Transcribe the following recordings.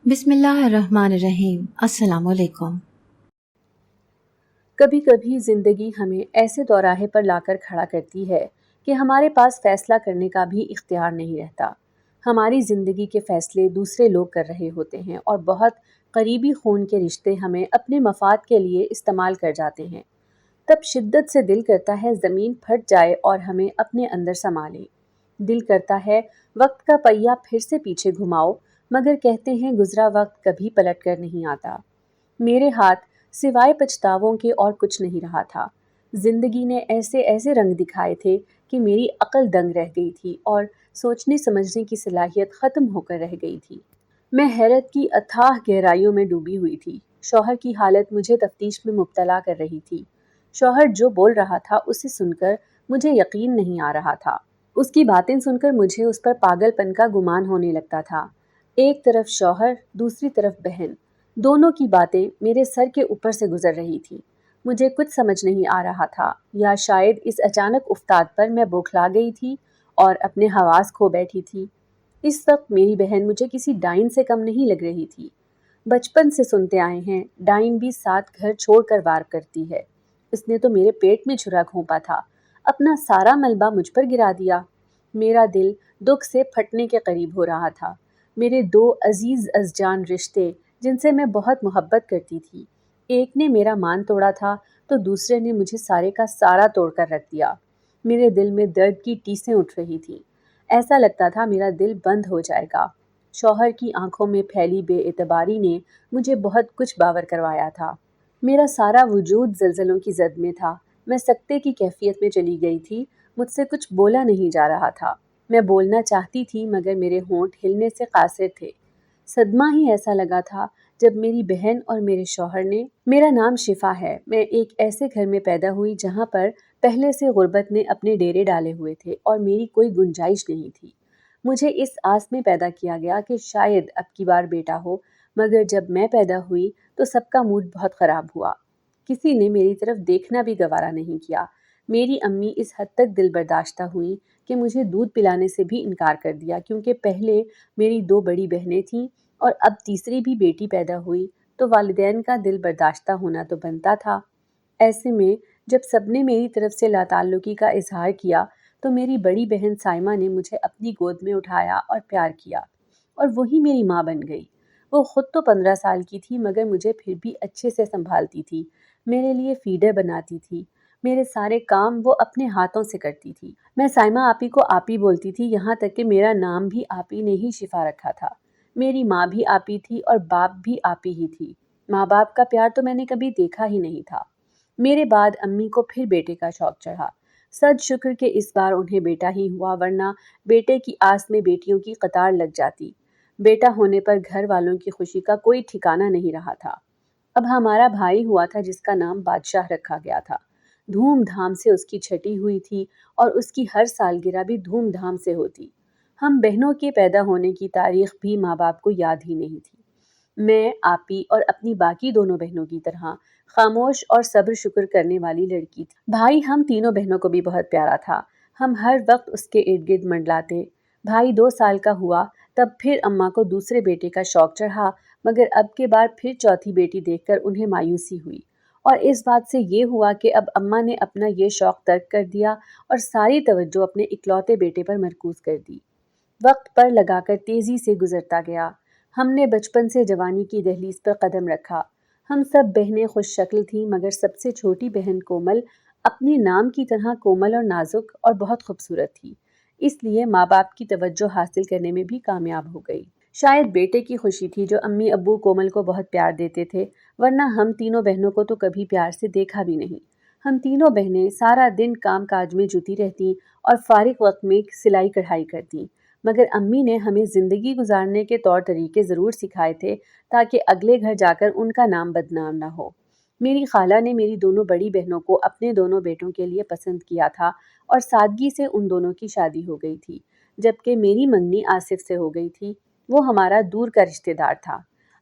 بسم اللہ الرحمن الرحیم۔ السلام علیکم۔ کبھی کبھی زندگی ہمیں ایسے دوراہے پر لا کر کھڑا کرتی ہے کہ ہمارے پاس فیصلہ کرنے کا بھی اختیار نہیں رہتا۔ ہماری زندگی کے فیصلے دوسرے لوگ کر رہے ہوتے ہیں اور بہت قریبی خون کے رشتے ہمیں اپنے مفاد کے لیے استعمال کر جاتے ہیں۔ تب شدت سے دل کرتا ہے زمین پھٹ جائے اور ہمیں اپنے اندر سما لے۔ دل کرتا ہے وقت کا پہیہ پھر سے پیچھے گھماؤ، مگر کہتے ہیں گزرا وقت کبھی پلٹ کر نہیں آتا۔ میرے ہاتھ سوائے پچھتاووں کے اور کچھ نہیں رہا تھا۔ زندگی نے ایسے ایسے رنگ دکھائے تھے کہ میری عقل دنگ رہ گئی تھی اور سوچنے سمجھنے کی صلاحیت ختم ہو کر رہ گئی تھی۔ میں حیرت کی اتھاہ گہرائیوں میں ڈوبی ہوئی تھی۔ شوہر کی حالت مجھے تفتیش میں مبتلا کر رہی تھی۔ شوہر جو بول رہا تھا اسے سن کر مجھے یقین نہیں آ رہا تھا۔ اس کی باتیں سن کر مجھے اس پر پاگل پن کا گمان ہونے لگتا تھا۔ ایک طرف شوہر، دوسری طرف بہن، دونوں کی باتیں میرے سر کے اوپر سے گزر رہی تھی۔ مجھے کچھ سمجھ نہیں آ رہا تھا، یا شاید اس اچانک افتاد پر میں بوکھلا گئی تھی اور اپنے حواس کھو بیٹھی تھی۔ اس وقت میری بہن مجھے کسی ڈائن سے کم نہیں لگ رہی تھی۔ بچپن سے سنتے آئے ہیں، ڈائن بھی 7 گھر چھوڑ کر وار کرتی ہے۔ اس نے تو میرے پیٹ میں چھرا گھونپا تھا، اپنا سارا ملبہ مجھ پر گرا دیا۔ میرا دل دکھ سے پھٹنے کے قریب ہو رہا تھا۔ میرے 2 عزیز از جان رشتے جن سے میں بہت محبت کرتی تھی، ایک نے میرا مان توڑا تھا تو دوسرے نے مجھے سارے کا سارا توڑ کر رکھ دیا۔ میرے دل میں درد کی ٹیسیں اٹھ رہی تھیں۔ ایسا لگتا تھا میرا دل بند ہو جائے گا۔ شوہر کی آنکھوں میں پھیلی بے اعتباری نے مجھے بہت کچھ باور کروایا تھا۔ میرا سارا وجود زلزلوں کی زد میں تھا۔ میں سکتے کی کیفیت میں چلی گئی تھی۔ مجھ سے کچھ بولا نہیں جا رہا تھا۔ میں بولنا چاہتی تھی مگر میرے ہونٹ ہلنے سے قاصر تھے۔ صدمہ ہی ایسا لگا تھا جب میری بہن اور میرے شوہر نے… میرا نام شفا ہے۔ میں ایک ایسے گھر میں پیدا ہوئی جہاں پر پہلے سے غربت نے اپنے ڈیرے ڈالے ہوئے تھے اور میری کوئی گنجائش نہیں تھی۔ مجھے اس آس میں پیدا کیا گیا کہ شاید اب کی بار بیٹا ہو، مگر جب میں پیدا ہوئی تو سب کا موڈ بہت خراب ہوا۔ کسی نے میری طرف دیکھنا بھی گوارا نہیں کیا۔ میری امی اس حد تک دل برداشتہ ہوئیں کہ مجھے دودھ پلانے سے بھی انکار کر دیا، کیونکہ پہلے میری 2 بڑی بہنیں تھیں اور اب تیسری بھی بیٹی پیدا ہوئی تو والدین کا دل برداشتہ ہونا تو بنتا تھا۔ ایسے میں جب سب نے میری طرف سے لاتعلقی کا اظہار کیا تو میری بڑی بہن سائمہ نے مجھے اپنی گود میں اٹھایا اور پیار کیا، اور وہی میری ماں بن گئی۔ وہ خود تو 15 سال کی تھی مگر مجھے پھر بھی اچھے سے سنبھالتی تھی، میرے لیے فیڈر بناتی تھی، میرے سارے کام وہ اپنے ہاتھوں سے کرتی تھی۔ میں سائمہ آپی کو آپی بولتی تھی، یہاں تک کہ میرا نام بھی آپی نے ہی شفا رکھا تھا۔ میری ماں بھی آپی تھی اور باپ بھی آپی ہی تھی۔ ماں باپ کا پیار تو میں نے کبھی دیکھا ہی نہیں تھا۔ میرے بعد امی کو پھر بیٹے کا شوق چڑھا۔ صد شکر کہ اس بار انہیں بیٹا ہی ہوا، ورنہ بیٹے کی آس میں بیٹیوں کی قطار لگ جاتی۔ بیٹا ہونے پر گھر والوں کی خوشی کا کوئی ٹھکانہ نہیں رہا تھا۔ اب ہمارا بھائی ہوا تھا جس کا نام بادشاہ رکھا گیا تھا۔ دھوم دھام سے اس کی چھٹی ہوئی تھی اور اس کی ہر سالگرہ بھی دھوم دھام سے ہوتی۔ ہم بہنوں کے پیدا ہونے کی تاریخ بھی ماں باپ کو یاد ہی نہیں تھی۔ میں، آپی اور اپنی باقی دونوں بہنوں کی طرح خاموش اور صبر شکر کرنے والی لڑکی تھی۔ بھائی ہم تینوں بہنوں کو بھی بہت پیارا تھا۔ ہم ہر وقت اس کے ارد گرد منڈلاتے۔ بھائی 2 سال کا ہوا تب پھر اماں کو دوسرے بیٹے کا شوق چڑھا، مگر اب کے بار پھر چوتھی بیٹی دیکھ کر انہیں مایوسی ہوئی، اور اس بات سے یہ ہوا کہ اب اماں نے اپنا یہ شوق ترک کر دیا اور ساری توجہ اپنے اکلوتے بیٹے پر مرکوز کر دی۔ وقت پر لگا کر تیزی سے گزرتا گیا۔ ہم نے بچپن سے جوانی کی دہلیز پر قدم رکھا۔ ہم سب بہنیں خوش شکل تھیں مگر سب سے چھوٹی بہن کومل اپنے نام کی طرح کومل اور نازک اور بہت خوبصورت تھی، اس لیے ماں باپ کی توجہ حاصل کرنے میں بھی کامیاب ہو گئی۔ شاید بیٹے کی خوشی تھی جو امی ابو کومل کو بہت پیار دیتے تھے، ورنہ ہم تینوں بہنوں کو تو کبھی پیار سے دیکھا بھی نہیں۔ ہم تینوں بہنیں سارا دن کام کاج میں جٹی رہتیں اور فارغ وقت میں سلائی کڑھائی کرتیں، مگر امی نے ہمیں زندگی گزارنے کے طور طریقے ضرور سکھائے تھے تاکہ اگلے گھر جا کر ان کا نام بدنام نہ ہو۔ میری خالہ نے میری دونوں بڑی بہنوں کو اپنے دونوں بیٹوں کے لیے پسند کیا تھا اور سادگی سے ان دونوں کی شادی ہو گئی تھی، جبکہ میری منگنی آصف سے ہو گئی تھی۔ وہ ہمارا دور کا رشتہ دار تھا۔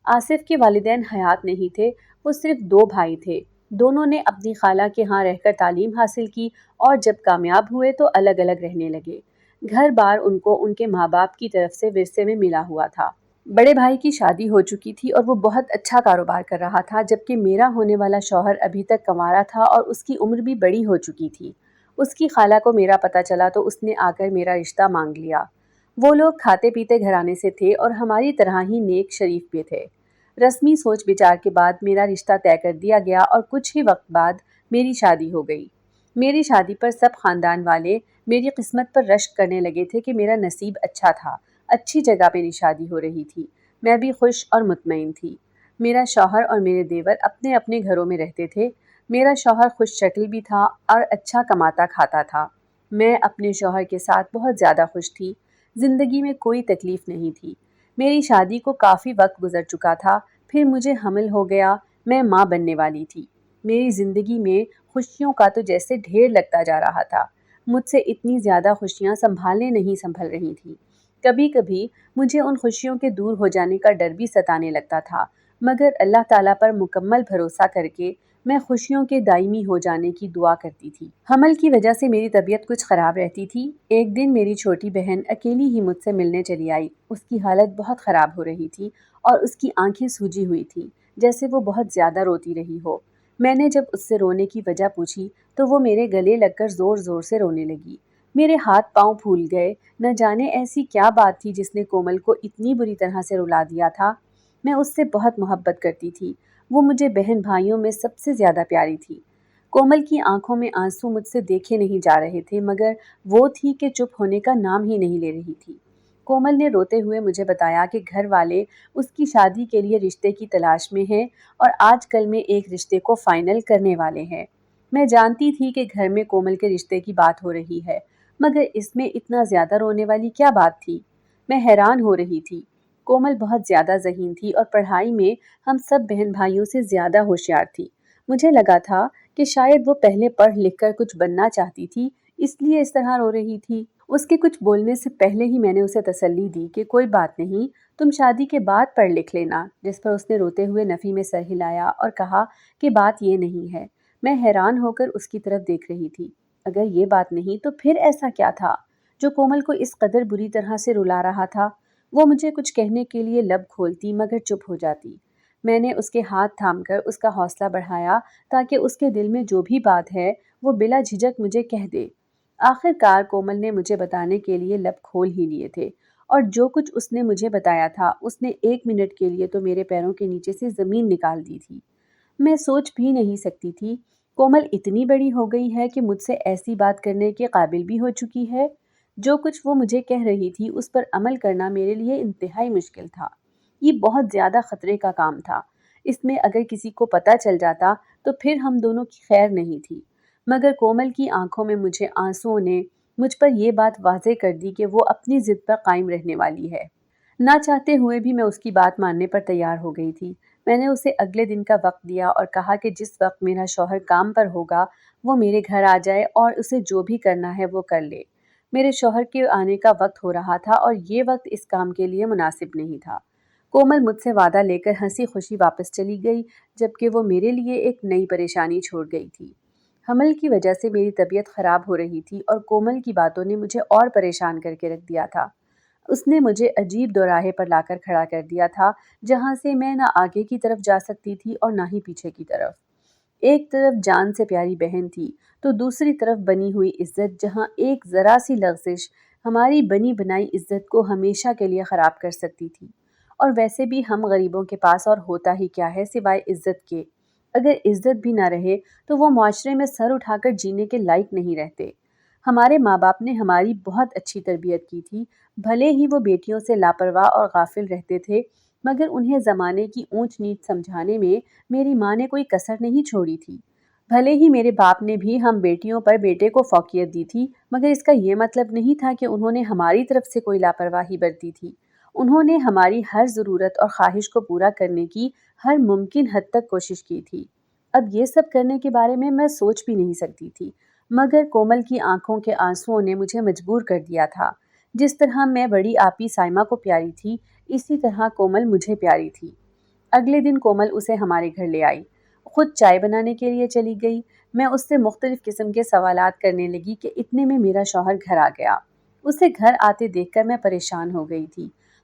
آصف کے والدین حیات نہیں تھے، وہ صرف 2 بھائی تھے۔ دونوں نے اپنی خالہ کے ہاں رہ کر تعلیم حاصل کی اور جب کامیاب ہوئے تو الگ الگ رہنے لگے۔ گھر بار ان کو ان کے ماں باپ کی طرف سے ورثے میں ملا ہوا تھا۔ بڑے بھائی کی شادی ہو چکی تھی اور وہ بہت اچھا کاروبار کر رہا تھا، جبکہ میرا ہونے والا شوہر ابھی تک کنوارا تھا اور اس کی عمر بھی بڑی ہو چکی تھی۔ اس کی خالہ کو میرا پتہ چلا تو اس نے آ کر میرا رشتہ مانگ لیا۔ وہ لوگ کھاتے پیتے گھرانے سے تھے اور ہماری طرح ہی نیک شریف بھی تھے۔ رسمی سوچ بچار کے بعد میرا رشتہ طے کر دیا گیا اور کچھ ہی وقت بعد میری شادی ہو گئی۔ میری شادی پر سب خاندان والے میری قسمت پر رشک کرنے لگے تھے کہ میرا نصیب اچھا تھا، اچھی جگہ میری شادی ہو رہی تھی، میں بھی خوش اور مطمئن تھی۔ میرا شوہر اور میرے دیور اپنے اپنے گھروں میں رہتے تھے۔ میرا شوہر خوش شکل بھی تھا اور اچھا کماتا کھاتا تھا۔ میں اپنے شوہر کے ساتھ بہت زیادہ خوش تھی، زندگی میں کوئی تکلیف نہیں تھی۔ میری شادی کو کافی وقت گزر چکا تھا، پھر مجھے حمل ہو گیا، میں ماں بننے والی تھی۔ میری زندگی میں خوشیوں کا تو جیسے ڈھیر لگتا جا رہا تھا، مجھ سے اتنی زیادہ خوشیاں سنبھالنے نہیں سنبھل رہی تھیں۔ کبھی کبھی مجھے ان خوشیوں کے دور ہو جانے کا ڈر بھی ستانے لگتا تھا، مگر اللہ تعالیٰ پر مکمل بھروسہ کر کے میں خوشیوں کے دائمی ہو جانے کی دعا کرتی تھی۔ حمل کی وجہ سے میری طبیعت کچھ خراب رہتی تھی۔ ایک دن میری چھوٹی بہن اکیلی ہی مجھ سے ملنے چلی آئی۔ اس کی حالت بہت خراب ہو رہی تھی اور اس کی آنکھیں سوجی ہوئی تھیں، جیسے وہ بہت زیادہ روتی رہی ہو۔ میں نے جب اس سے رونے کی وجہ پوچھی تو وہ میرے گلے لگ کر زور زور سے رونے لگی۔ میرے ہاتھ پاؤں پھول گئے، نہ جانے ایسی کیا بات تھی جس نے کومل کو اتنی بری طرح سے رلا دیا تھا۔ میں اس سے بہت محبت کرتی تھی، وہ مجھے بہن بھائیوں میں سب سے زیادہ پیاری تھی۔ کومل کی آنکھوں میں آنسو مجھ سے دیکھے نہیں جا رہے تھے، مگر وہ تھی کہ چپ ہونے کا نام ہی نہیں لے رہی تھی۔ کومل نے روتے ہوئے مجھے بتایا کہ گھر والے اس کی شادی کے لیے رشتے کی تلاش میں ہیں اور آج کل میں ایک رشتے کو فائنل کرنے والے ہیں۔ میں جانتی تھی کہ گھر میں کومل کے رشتے کی بات ہو رہی ہے، مگر اس میں اتنا زیادہ رونے والی کیا بات تھی؟ میں حیران ہو رہی تھی۔ کومل بہت زیادہ ذہین تھی اور پڑھائی میں ہم سب بہن بھائیوں سے زیادہ ہوشیار تھی۔ مجھے لگا تھا کہ شاید وہ پہلے پڑھ لکھ کر کچھ بننا چاہتی تھی، اس لیے اس طرح رو رہی تھی۔ اس کے کچھ بولنے سے پہلے ہی میں نے اسے تسلی دی کہ کوئی بات نہیں، تم شادی کے بعد پڑھ لکھ لینا، جس پر اس نے روتے ہوئے نفی میں سر ہلایا اور کہا کہ بات یہ نہیں ہے۔ میں حیران ہو کر اس کی طرف دیکھ رہی تھی۔ اگر یہ بات نہیں تو پھر ایسا کیا تھا جو کومل کو اس قدر بری طرح سے رلا رہا تھا؟ وہ مجھے کچھ کہنے کے لیے لب کھولتی مگر چپ ہو جاتی۔ میں نے اس کے ہاتھ تھام کر اس کا حوصلہ بڑھایا تاکہ اس کے دل میں جو بھی بات ہے وہ بلا جھجک مجھے کہہ دے۔ آخر کار کومل نے مجھے بتانے کے لیے لب کھول ہی لیے تھے، اور جو کچھ اس نے مجھے بتایا تھا اس نے 1 منٹ کے لیے تو میرے پیروں کے نیچے سے زمین نکال دی تھی۔ میں سوچ بھی نہیں سکتی تھی کومل اتنی بڑی ہو گئی ہے کہ مجھ سے ایسی بات کرنے کے قابل بھی ہو چکی ہے۔ جو کچھ وہ مجھے کہہ رہی تھی اس پر عمل کرنا میرے لیے انتہائی مشکل تھا۔ یہ بہت زیادہ خطرے کا کام تھا۔ اس میں اگر کسی کو پتہ چل جاتا تو پھر ہم دونوں کی خیر نہیں تھی۔ مگر کومل کی آنکھوں میں مجھے آنسوؤں نے مجھ پر یہ بات واضح کر دی کہ وہ اپنی ضد پر قائم رہنے والی ہے۔ نہ چاہتے ہوئے بھی میں اس کی بات ماننے پر تیار ہو گئی تھی۔ میں نے اسے اگلے دن کا وقت دیا اور کہا کہ جس وقت میرا شوہر کام پر ہوگا وہ میرے گھر آ جائے اور اسے جو بھی کرنا ہے وہ کر لے۔ میرے شوہر کے آنے کا وقت ہو رہا تھا اور یہ وقت اس کام کے لیے مناسب نہیں تھا۔ کومل مجھ سے وعدہ لے کر ہنسی خوشی واپس چلی گئی، جبکہ وہ میرے لیے ایک نئی پریشانی چھوڑ گئی تھی۔ حمل کی وجہ سے میری طبیعت خراب ہو رہی تھی اور کومل کی باتوں نے مجھے اور پریشان کر کے رکھ دیا تھا۔ اس نے مجھے عجیب دوراہے پر لا کر کھڑا کر دیا تھا، جہاں سے میں نہ آگے کی طرف جا سکتی تھی اور نہ ہی پیچھے کی طرف۔ ایک طرف جان سے پیاری بہن تھی تو دوسری طرف بنی ہوئی عزت، جہاں ایک ذرا سی لغزش ہماری بنی بنائی عزت کو ہمیشہ کے لیے خراب کر سکتی تھی۔ اور ویسے بھی ہم غریبوں کے پاس اور ہوتا ہی کیا ہے سوائے عزت کے؟ اگر عزت بھی نہ رہے تو وہ معاشرے میں سر اٹھا کر جینے کے لائق نہیں رہتے۔ ہمارے ماں باپ نے ہماری بہت اچھی تربیت کی تھی، بھلے ہی وہ بیٹیوں سے لاپرواہ اور غافل رہتے تھے، مگر انہیں زمانے کی اونچ نیچ سمجھانے میں میری ماں نے کوئی کسر نہیں چھوڑی تھی۔ بھلے ہی میرے باپ نے بھی ہم بیٹیوں پر بیٹے کو فوقیت دی تھی، مگر اس کا یہ مطلب نہیں تھا کہ انہوں نے ہماری طرف سے کوئی لاپرواہی برتی تھی۔ انہوں نے ہماری ہر ضرورت اور خواہش کو پورا کرنے کی ہر ممکن حد تک کوشش کی تھی۔ اب یہ سب کرنے کے بارے میں سوچ بھی نہیں سکتی تھی، مگر کومل کی آنکھوں کے آنسوؤں نے مجھے مجبور کر دیا تھا۔ جس طرح میں بڑی آپی سائمہ کو پیاری تھی، اسی طرح کومل مجھے پیاری تھی۔ اگلے دن کومل اسے ہمارے گھر لے آئی، خود چائے بنانے کے لیے چلی گئی۔ میں اس سے مختلف قسم کے سوالات کرنے لگی کہ اتنے میں میرا شوہر گھر آ گیا۔ اسے گھر آتے دیکھ کر میں پریشان ہو گئی تھی۔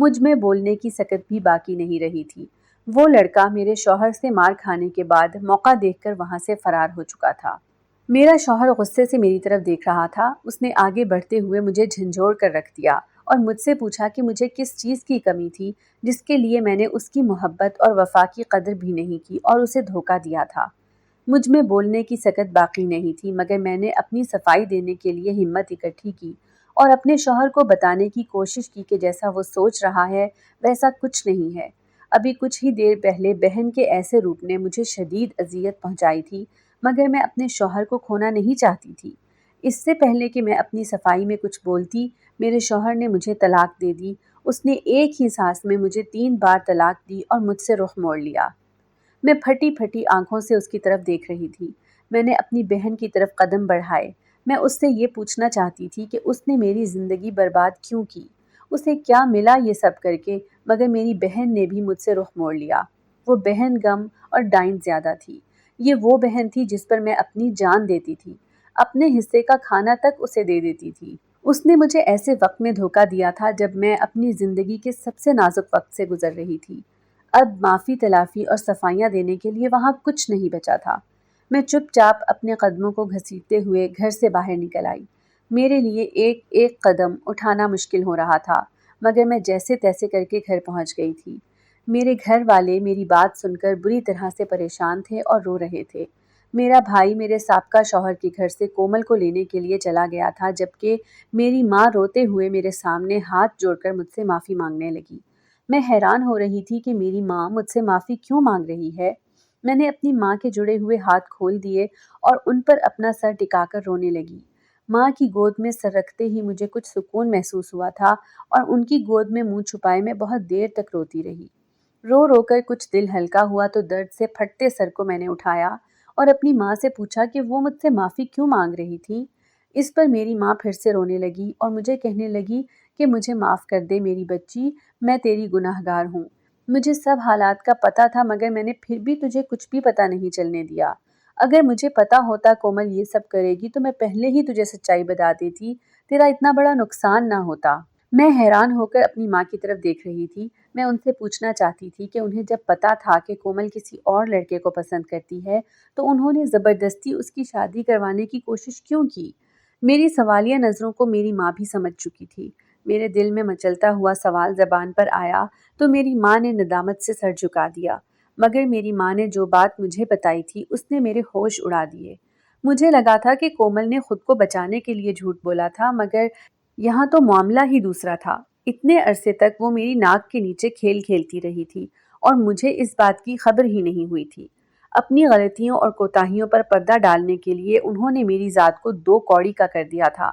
مجھ میں بولنے کی سکت بھی باقی نہیں رہی تھی۔ وہ لڑکا میرے شوہر سے مار کھانے کے بعد موقع دیکھ کر وہاں سے فرار ہو چکا تھا۔ میرا شوہر غصے سے میری طرف دیکھ رہا تھا۔ اس نے آگے بڑھتے ہوئے مجھے جھنجھوڑ کر رکھ دیا اور مجھ سے پوچھا کہ مجھے کس چیز کی کمی تھی جس کے لیے میں نے اس کی محبت اور وفا کی قدر بھی نہیں کی اور اسے دھوکہ دیا تھا۔ مجھ میں بولنے کی سکت باقی نہیں تھی، مگر میں نے اپنی صفائی دینے کے لیے ہمت اکٹھی کی اور اپنے شوہر کو بتانے کی کوشش کی کہ جیسا وہ سوچ رہا ہے ویسا کچھ نہیں ہے۔ ابھی کچھ ہی دیر پہلے بہن کے ایسے روپ نے مجھے شدید اذیت پہنچائی تھی، مگر میں اپنے شوہر کو کھونا نہیں چاہتی تھی۔ اس سے پہلے کہ میں اپنی صفائی میں کچھ بولتی، میرے شوہر نے مجھے طلاق دے دی۔ اس نے ایک ہی سانس میں مجھے 3 بار طلاق دی اور مجھ سے رخ موڑ لیا۔ میں پھٹی پھٹی آنکھوں سے اس کی طرف دیکھ رہی تھی۔ میں نے اپنی بہن کی طرف قدم بڑھائے۔ میں اس سے یہ پوچھنا چاہتی تھی کہ اس نے میری زندگی برباد کیوں کی؟ اسے کیا ملا یہ سب کر کے؟ مگر میری بہن نے بھی مجھ سے رخ موڑ لیا۔ وہ بہن غم اور ڈائن زیادہ تھی۔ یہ وہ بہن تھی جس پر میں اپنی جان دیتی تھی، اپنے حصے کا کھانا تک اسے دے دیتی تھی۔ اس نے مجھے ایسے وقت میں دھوکہ دیا تھا جب میں اپنی زندگی کے سب سے نازک وقت سے گزر رہی تھی۔ اب معافی تلافی اور صفائیاں دینے کے لیے وہاں کچھ نہیں بچا تھا۔ میں چپ چاپ اپنے قدموں کو گھسیٹتے ہوئے گھر سے باہر نکل آئی۔ میرے لیے ایک ایک قدم اٹھانا مشکل ہو رہا تھا، مگر میں جیسے تیسے کر کے گھر پہنچ گئی تھی۔ میرے گھر والے میری بات سن کر بری طرح سے پریشان تھے اور رو رہے تھے۔ میرا بھائی میرے سابقہ شوہر کے گھر سے کومل کو لینے کے لیے چلا گیا تھا، جبکہ میری ماں روتے ہوئے میرے سامنے ہاتھ جوڑ کر مجھ سے معافی مانگنے لگی۔ میں حیران ہو رہی تھی کہ میری ماں مجھ سے معافی کیوں مانگ رہی ہے۔ میں نے اپنی ماں کے جڑے ہوئے ہاتھ کھول دیے اور ان پر اپنا سر ٹکا کر رونے لگی۔ ماں کی گود میں سر رکھتے ہی مجھے کچھ سکون محسوس ہوا تھا اور ان کی گود میں منہ چھپائے میں بہت دیر تک روتی رہی۔ رو رو کر کچھ دل ہلکا ہوا تو درد سے پھٹتے سر کو میں نے اٹھایا اور اپنی ماں سے پوچھا کہ وہ مجھ سے معافی کیوں مانگ رہی تھی۔ اس پر میری ماں پھر سے رونے لگی اور مجھے کہنے لگی کہ مجھے معاف کر دے میری بچی، میں تیری گناہگار ہوں۔ مجھے سب حالات کا پتہ تھا، مگر میں نے پھر بھی تجھے کچھ بھی پتہ نہیں چلنے دیا۔ اگر مجھے پتہ ہوتا کومل یہ سب کرے گی تو میں پہلے ہی تجھے سچائی بتا دیتی، تیرا اتنا بڑا نقصان نہ ہوتا۔ میں حیران ہو کر اپنی ماں کی طرف دیکھ رہی تھی۔ میں ان سے پوچھنا چاہتی تھی کہ انہیں جب پتہ تھا کہ کومل کسی اور لڑکے کو پسند کرتی ہے تو انہوں نے زبردستی اس کی شادی کروانے کی کوشش کیوں کی؟ میری سوالیہ نظروں کو میری ماں بھی سمجھ چکی تھی۔ میرے دل میں مچلتا ہوا سوال زبان پر آیا تو میری ماں نے ندامت سے سر جھکا دیا، مگر میری ماں نے جو بات مجھے بتائی تھی اس نے میرے ہوش اڑا دیے۔ مجھے لگا تھا کہ کومل نے خود کو بچانے کے لیے جھوٹ بولا تھا، مگر یہاں تو معاملہ ہی دوسرا تھا۔ اتنے عرصے تک وہ میری ناک کے نیچے کھیل کھیلتی رہی تھی اور مجھے اس بات کی خبر ہی نہیں ہوئی تھی۔ اپنی غلطیوں اور کوتاہیوں پر پردہ ڈالنے کے لیے انہوں نے میری ذات کو 2 کوڑی کا کر دیا تھا۔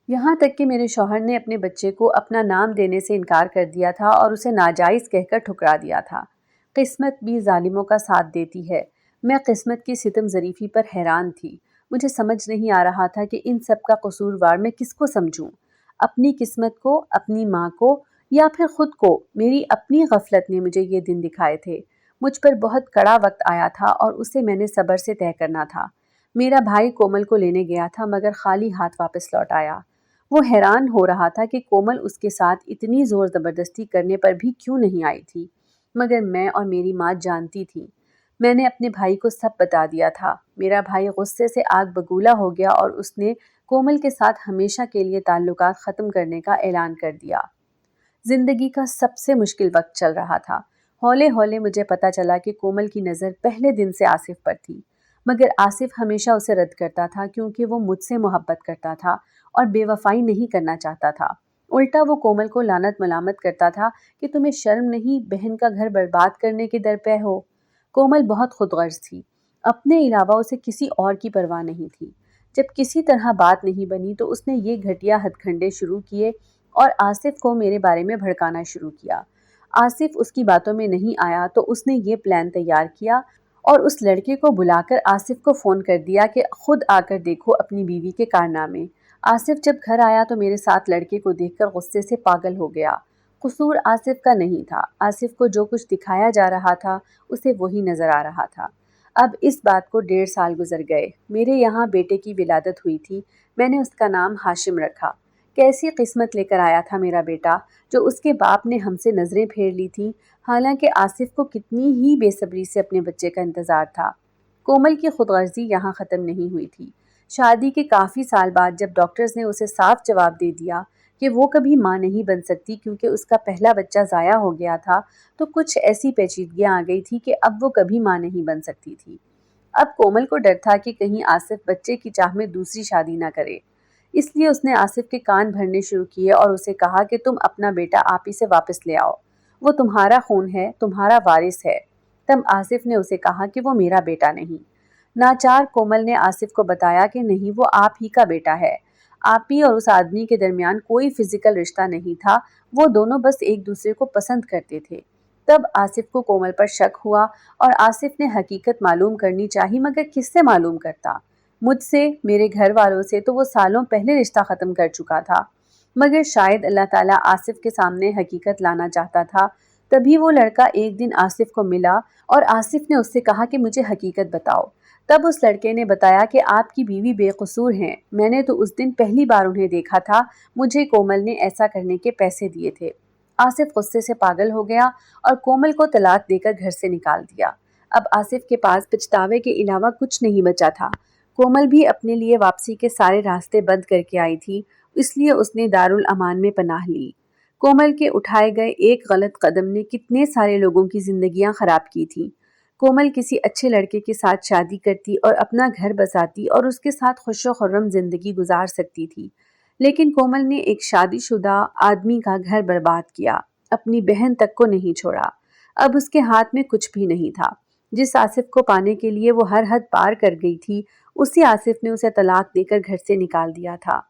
یہاں تک کہ میرے شوہر نے اپنے بچے کو اپنا نام دینے سے انکار کر دیا تھا اور اسے ناجائز کہہ کر ٹھکرا دیا تھا۔ قسمت بھی ظالموں کا ساتھ دیتی ہے۔ میں قسمت کی ستم ظریفی پر حیران تھی۔ مجھے سمجھ نہیں آ رہا تھا کہ ان سب کا قصوروار میں کس کو سمجھوں، اپنی قسمت کو، اپنی ماں کو، یا پھر خود کو۔ میری اپنی غفلت نے مجھے یہ دن دکھائے تھے۔ مجھ پر بہت کڑا وقت آیا تھا اور اسے میں نے صبر سے طے کرنا تھا۔ میرا بھائی کومل کو لینے گیا تھا، مگر خالی ہاتھ واپس لوٹ آیا۔ وہ حیران ہو رہا تھا کہ کومل اس کے ساتھ اتنی زور زبردستی کرنے پر بھی کیوں نہیں آئی تھی، مگر میں اور میری ماں جانتی تھی۔ میں نے اپنے بھائی کو سب بتا دیا تھا۔ میرا بھائی غصے سے آگ بگولا ہو گیا اور اس نے کومل کے ساتھ ہمیشہ کے لیے تعلقات ختم کرنے کا اعلان کر دیا۔ زندگی کا سب سے مشکل وقت چل رہا تھا۔ ہولے ہولے مجھے پتا چلا کہ کومل کی نظر پہلے دن سے آصف پر تھی، مگر آصف ہمیشہ اسے رد کرتا تھا کیونکہ وہ مجھ سے محبت کرتا تھا اور بے وفائی نہیں کرنا چاہتا تھا۔ الٹا وہ کومل کو لعنت ملامت کرتا تھا کہ تمہیں شرم نہیں بہن کا گھر برباد کرنے کے در پہ ہو۔ کومل بہت خود غرض تھی، اپنے علاوہ اسے کسی اور کی پرواہ نہیں تھی۔ جب کسی طرح بات نہیں بنی تو اس نے یہ گھٹیا ہتھ کنڈے شروع کیے اور آصف کو میرے بارے میں بھڑکانا شروع کیا۔ آصف اس کی باتوں میں نہیں آیا تو اس نے یہ پلان تیار کیا اور اس لڑکے کو بلا کر آصف کو فون کر دیا کہ خود آ کر دیکھو اپنی بیوی کے کارنامے۔ آصف جب گھر آیا تو میرے ساتھ لڑکے کو دیکھ کر غصے سے پاگل ہو گیا۔ قصور آصف کا نہیں تھا، آصف کو جو کچھ دکھایا جا رہا تھا اسے وہی نظر آ رہا تھا۔ اب اس بات کو 1.5 سال گزر گئے۔ میرے یہاں بیٹے کی ولادت ہوئی تھی۔ میں نے اس کا نام ہاشم رکھا۔ کیسی قسمت لے کر آیا تھا میرا بیٹا جو اس کے باپ نے ہم سے نظریں پھیر لی تھیں، حالانکہ آصف کو کتنی ہی بے صبری سے اپنے بچے کا انتظار تھا۔ کومل کی خود غرضی یہاں ختم نہیں ہوئی تھی۔ شادی کے کافی سال بعد جب ڈاکٹرز نے اسے صاف جواب دے دیا کہ وہ کبھی ماں نہیں بن سکتی کیونکہ اس کا پہلا بچہ ضائع ہو گیا تھا، تو کچھ ایسی پیچیدگیاں آ گئی تھی کہ اب وہ کبھی ماں نہیں بن سکتی تھی۔ اب کومل کو ڈر تھا کہ کہیں آصف بچے کی چاہ میں دوسری شادی نہ کرے، اس لیے اس نے آصف کے کان بھرنے شروع کیے اور اسے کہا کہ تم اپنا بیٹا آپ ہی سے واپس لے آؤ، وہ تمہارا خون ہے، تمہارا وارث ہے۔ تب آصف نے اسے کہا کہ وہ میرا بیٹا نہیں۔ ناچار کومل نے آصف کو بتایا کہ نہیں، وہ آپ ہی کا بیٹا ہے۔ آپ ہی اور اس آدمی کے درمیان کوئی فزیکل رشتہ نہیں تھا، وہ دونوں بس ایک دوسرے کو پسند کرتے تھے۔ تب آصف کو کومل پر شک ہوا اور آصف نے حقیقت معلوم کرنی چاہی، مگر کس سے معلوم کرتا؟ مجھ سے، میرے گھر والوں سے تو وہ سالوں پہلے رشتہ ختم کر چکا تھا، مگر شاید اللہ تعالیٰ آصف کے سامنے حقیقت لانا چاہتا تھا۔ تبھی وہ لڑکا ایک دن آصف کو ملا اور آصف نے اس سے کہا کہ مجھے حقیقت بتاؤ۔ تب اس لڑکے نے بتایا کہ آپ کی بیوی بے قصور ہیں، میں نے تو اس دن پہلی بار انہیں دیکھا تھا، مجھے کومل نے ایسا کرنے کے پیسے دیے تھے۔ آصف غصے سے پاگل ہو گیا اور کومل کو طلاق دے کر گھر سے نکال دیا۔ اب آصف کے پاس پچھتاوے کے علاوہ کچھ نہیں بچا تھا۔ کومل بھی اپنے لیے واپسی کے سارے راستے بند کر کے آئی تھی، اس لیے اس نے دارالامان میں پناہ لی۔ کومل کے اٹھائے گئے ایک غلط قدم نے کتنے سارے لوگوں کی زندگیاں خراب کی تھیں۔ کومل کسی اچھے لڑکے کے ساتھ شادی کرتی اور اپنا گھر بساتی اور اس کے ساتھ خوش و خرم زندگی گزار سکتی تھی، لیکن کومل نے ایک شادی شدہ آدمی کا گھر برباد کیا، اپنی بہن تک کو نہیں چھوڑا۔ اب اس کے ہاتھ میں کچھ بھی نہیں تھا۔ جس آصف کو پانے کے لیے وہ ہر حد پار کر گئی تھی، اسی آصف نے اسے طلاق دے کر گھر سے نکال دیا تھا۔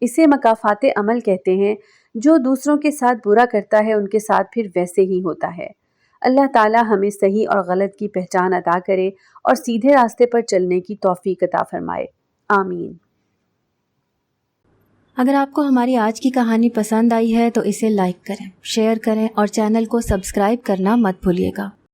اسے مکافات عمل کہتے ہیں، جو دوسروں کے ساتھ برا کرتا ہے ان کے ساتھ پھر ویسے ہی ہوتا ہے۔ اللہ تعالیٰ ہمیں صحیح اور غلط کی پہچان عطا کرے اور سیدھے راستے پر چلنے کی توفیق عطا فرمائے، آمین۔ اگر آپ کو ہماری آج کی کہانی پسند آئی ہے تو اسے لائک کریں، شیئر کریں اور چینل کو سبسکرائب کرنا مت بھولیے گا۔